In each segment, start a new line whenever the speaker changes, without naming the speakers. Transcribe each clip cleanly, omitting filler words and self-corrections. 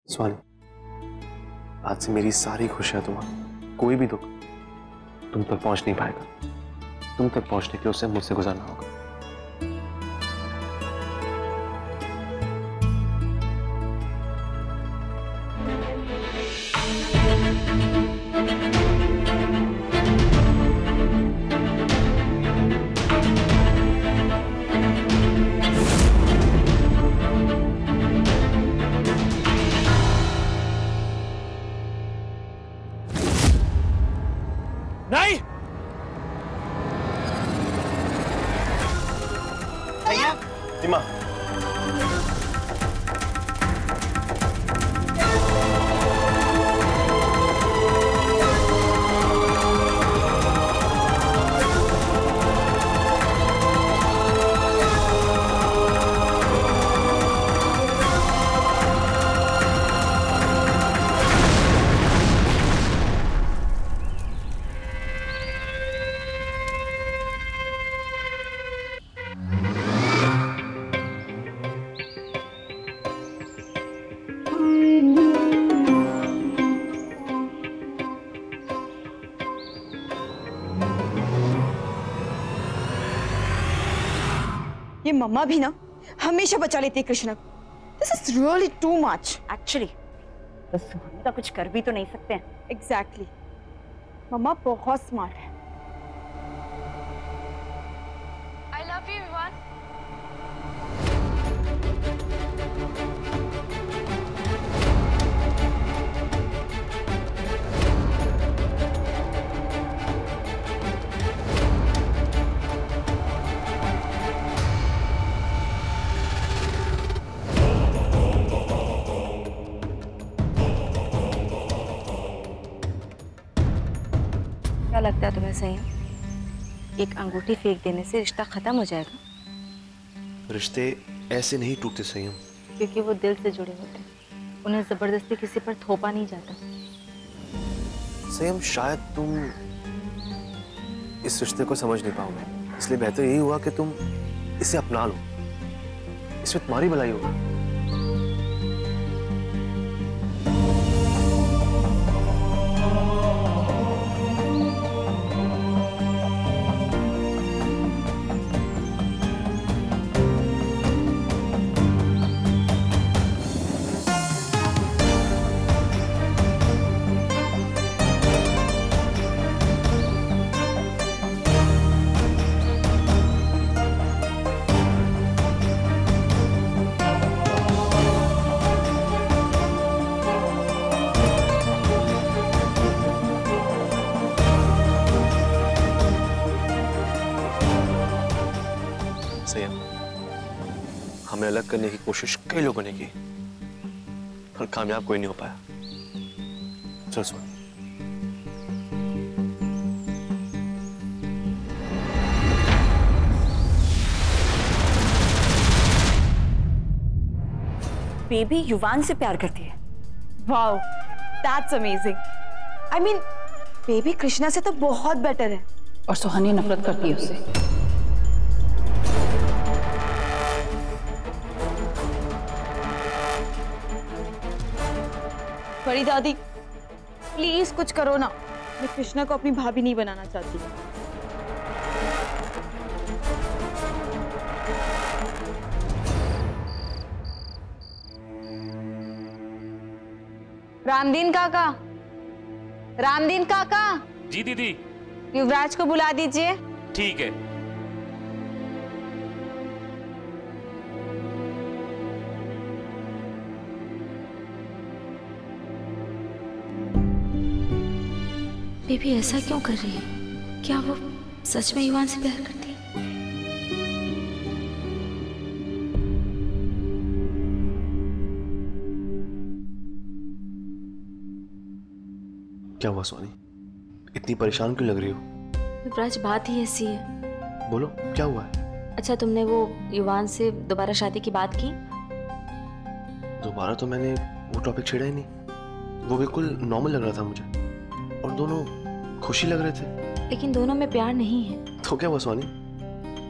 स्वानी, आज से मेरी सारी खुशियां तुम्हारी, कोई भी दुख तुम तक पहुंच नहीं पाएगा। तुम तक पहुंचने के लिए उसे मुझसे गुजरना होगा।
नहीं भैया
सीमा,
ये मम्मा भी ना हमेशा बचा लेती है कृष्णा को। This is really too much.
Actually तो सुहानी का कुछ कर भी तो नहीं सकते हैं।
एग्जैक्टली मम्मा बहुत स्मार्ट है।
I love you, Vivan.
क्या लगता है तुम्हें सही? एक अंगूठी फेंक देने से रिश्ता खत्म हो जाएगा?
रिश्ते ऐसे नहीं टूटते संयम,
क्योंकि वो दिल से जुड़े होते हैं, उन्हें जबरदस्ती किसी पर थोपा नहीं जाता।
संयम शायद तुम इस रिश्ते को समझ नहीं पाओगे, इसलिए बेहतर यही हुआ कि तुम इसे अपना लो। इसमें तुम्हारी भलाई होगी। संयम, हमें अलग करने की कोशिश कई लोगों ने की, पर कामयाब कोई नहीं हो पाया। चल सुन,
बेबी युवान से प्यार करती है।
Wow, that's amazing. I mean baby Krishna से तो बहुत बेटर है।
और सुहानी नफरत करती है उससे।
बड़ी दादी प्लीज कुछ करो ना, मैं कृष्णा को अपनी भाभी नहीं बनाना चाहती।
रामदीन काका, रामदीन काका।
जी दीदी।
युवराज को बुला दीजिए।
ठीक है।
बेबी ऐसा क्यों कर रही है? क्या वो सच में युवान से प्यार करती है?
क्या हुआ सोनी? इतनी परेशान क्यों लग रही हो?
युवराज बात ही ऐसी है।
बोलो क्या हुआ है?
अच्छा, तुमने वो युवान से दोबारा शादी की बात की?
दोबारा तो मैंने वो टॉपिक छेड़ा ही नहीं। वो बिल्कुल नॉर्मल लग रहा था मुझे, और दोनों खुशी लग रहे थे।
लेकिन दोनों में प्यार नहीं है।
तो क्या हुआ सोनी?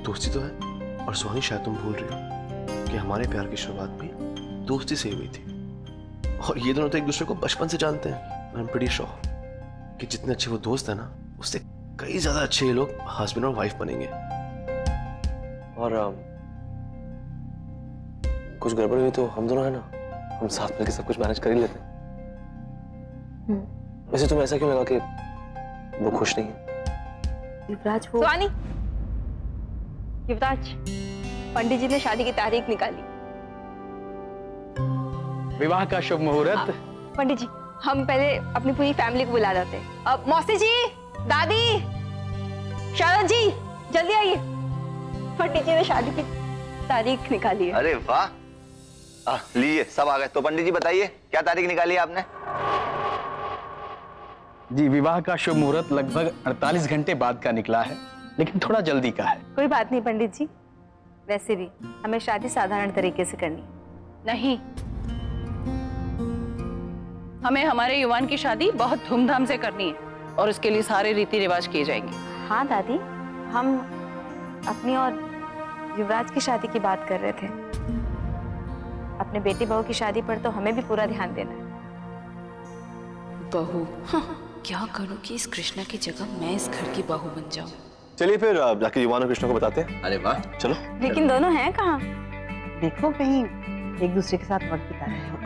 दोस्ती तो है। और सोनी शायद तुम भूल रही हो कि हमारे प्यार की शुरुआत भी दोस्ती से ही हुई थी। और ये दोनों तो एक दूसरे को बचपन से जानते हैं। आई एम प्रीटी श्योर कि जितने अच्छे वो दोस्त है ना, उससे कई ज्यादा अच्छे ये लोग हस्बैंड और वाइफ बनेंगे। और कुछ गड़बड़ हुई तो हम दोनों है ना, हम साथ मिलकर सब कुछ मैनेज कर ही लेते हैं। वैसे तुम्हें ऐसा क्यों लगा कि वो खुश नहीं है?
युवराज वो
सुहानी, युवराज, पंडित जी ने शादी की तारीख निकाली।
विवाह का शुभ मुहूर्त।
पंडित जी, हम पहले अपनी पूरी फैमिली को बुला जाते हैं। अब मौसी जी, दादी, शारदा जी, जल्दी आइए। पंडित जी ने शादी की तारीख निकाली है।
अरे वाह, लीजिए सब आ गए। तो पंडित जी बताइए क्या तारीख निकाली है आपने?
जी, विवाह का शुभ मुहूर्त लगभग 48 घंटे बाद का निकला है, लेकिन थोड़ा जल्दी का है।
कोई बात नहीं पंडित जी, वैसे भी हमें शादी साधारण तरीके से करनी।
नहीं, हमें हमारे युवान की शादी बहुत धूमधाम से करनी है और उसके लिए सारे रीति रिवाज किए जाएंगे।
हाँ दादी, हम अपनी और युवराज की शादी की बात कर रहे थे। अपने बेटी बहू की शादी पर तो हमें भी पूरा ध्यान देना है।
बहू? हाँ, क्या करूं कि इस कृष्णा की जगह मैं इस घर की बहू बन जाऊं।
चलिए फिर जाके युवान और कृष्ण को बताते हैं।
अरे वाह,
चलो।
लेकिन दोनों हैं कहाँ?
देखो कहीं एक दूसरे के साथ वक्त बिता रहे हो।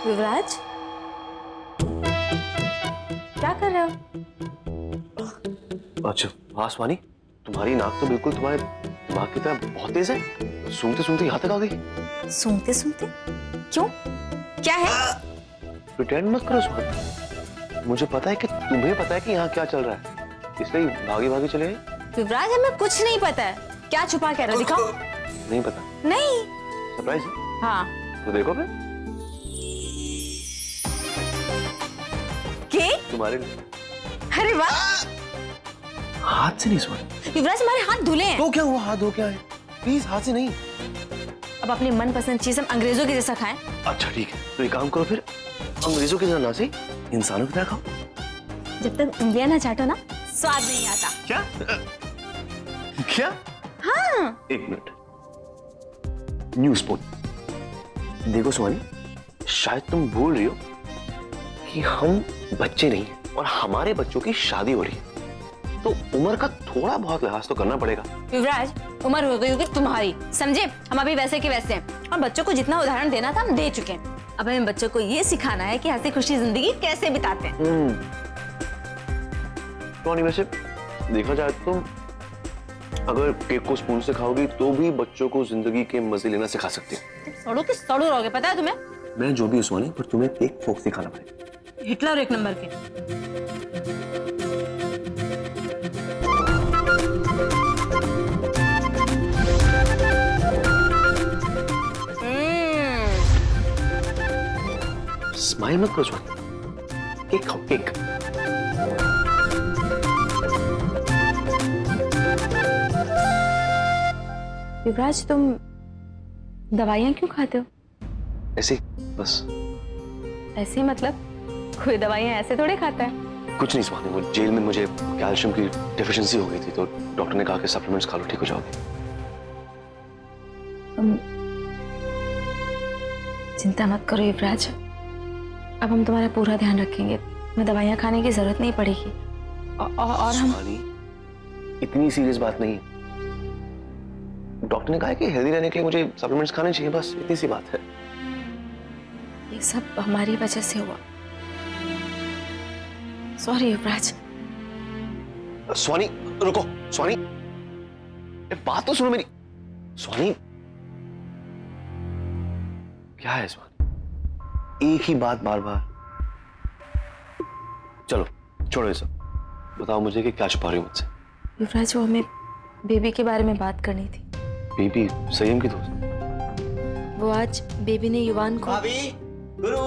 युवराज, क्या कर रहे हो?
अच्छा, हाँ स्वानी, तुम्हारी नाक तो बिल्कुल तुम्हारे दिमाग की तरह बहुत तेज है। सूंघते सूंघते यहाँ तक आ गई।
सूंघते सूंघते? क्यों, क्या है?
प्रिटेंड मत करो स्वानी, मुझे पता है कि तुम्हें पता है कि यहाँ क्या चल रहा है, इसलिए भागी भागी चले।
युवराज, हमें कुछ नहीं पता है। क्या छुपा के रहे हो? दिखाओ।
नहीं पता?
नहीं।
सरप्राइज है?
हाँ।
तो देखो फिर।
केक
तुम्हारे लिए।
अरे वाह।
हाथ से नहीं स्वानी।
युवराज, हमारे हाथ धुले हैं।
तो क्या हुआ, हाथ धो क्या है? प्लीज हाथ से नहीं।
अब अपनी मनपसंद चीज हम अंग्रेजों के जैसा खाएं।
अच्छा ठीक है, तो एक काम करो फिर, अंग्रेजों की तरह ना से इंसानों की तरह खाओ।
जब तक उंगलियां ना चाटो ना, स्वाद नहीं आता।
क्या? क्या?
हाँ।
एक मिनट, न्यू स्पून। देखो स्वानी, शायद तुम भूल रही हो कि हम बच्चे नहीं हैं और हमारे बच्चों की शादी हो रही है, तो उम्र का थोड़ा बहुत लिहाज तो करना पड़ेगा।
युवराज, उम्र हो गई होगी तुम्हारी, समझे? हम अभी वैसे के वैसे हैं और बच्चों को जितना उदाहरण देना था हम दे चुके हैं। अब हमें बच्चों को ये सिखाना है कि हंसी खुशी जिंदगी कैसे बिताते हैं।
तो वैसे देखा जाए तो अगर केक को स्पून से खाओगी तो भी बच्चों को जिंदगी के मजे लेना सिखा सकती हो।
सड़ो के सड़ो रहोगे, पता है तुम्हें?
मैं जो भी हूँ स्वानी, पर तुम्हें केक फोक से खाना पड़ेगा।
हिटलर एक नंबर के।
स्माइल मत करो स्वानी, केक खाओ, केक।
युवराज, तुम दवाइयां क्यों खाते हो?
ऐसे बस।
ऐसे मतलब कोई दवाइयां ऐसे थोड़े खाता है।
कुछ नहीं स्वानी, वो जेल में मुझे कैल्शियम की डेफिशिएंसी हो गई थी, तो डॉक्टर ने कहा कि सप्लीमेंट्स खा लो, ठीक हो जाओगे।
चिंता मत करो युवराज, अब हम तुम्हारा पूरा ध्यान रखेंगे। तुम्हें दवाइयां खाने की जरूरत नहीं पड़ेगी। और हम
इतनी सीरियस बात नहीं है। डॉक्टर ने कहा है कि हेल्दी रहने के लिए मुझे सप्लीमेंट्स खाने चाहिए, बस इतनी सी बात है।
ये सब हमारी वजह से हुआ। सॉरी युवराज।
स्वानी रुको, स्वानी बात तो सुनो मेरी। स्वानी क्या है स्वानी, एक ही बात बार बार। चलो छोड़ो ये सब, बताओ मुझे कि क्या छुपा रही हो मुझसे।
युवराज, वो हमें बेबी के बारे में बात करनी थी।
बेबी संयम की दोस्त?
वो आज बेबी ने युवान को।
भाभी, गुरु,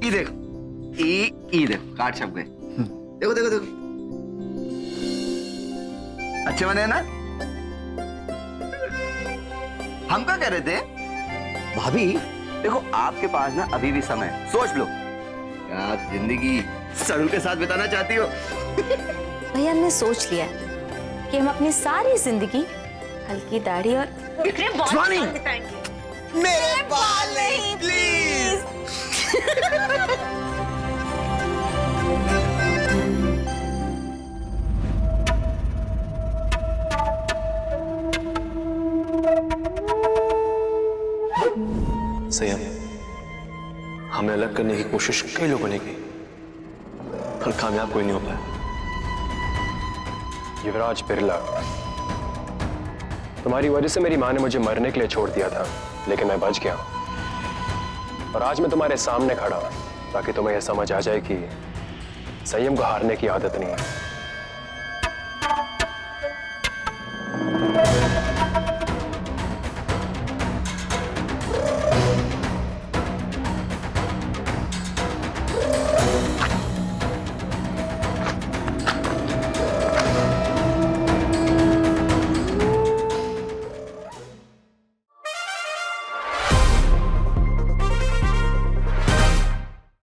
ये देखो, ये देखो कार्ड छप गए। देखो देखो देखो, अच्छे बने ना? हम क्या कह रहे थे भाभी देखो, आपके पास ना अभी भी समय, सोच लो। क्या जिंदगी सरू के साथ बिताना चाहती हो?
भैया हमने सोच लिया कि हम अपनी सारी जिंदगी हल्की दाढ़ी और
स्वामी, मेरे बाल नहीं प्लीज।
संयम, हमें अलग करने की कोशिश कई लोगों ने की, पर कामयाब कोई नहीं हो पाया।
युवराज बिरला, तुम्हारी वजह से मेरी मां ने मुझे मरने के लिए छोड़ दिया था, लेकिन मैं बच गया हूं। और आज मैं तुम्हारे सामने खड़ा हूं ताकि तुम्हें यह समझ आ जाए कि संयम को हारने की आदत नहीं है।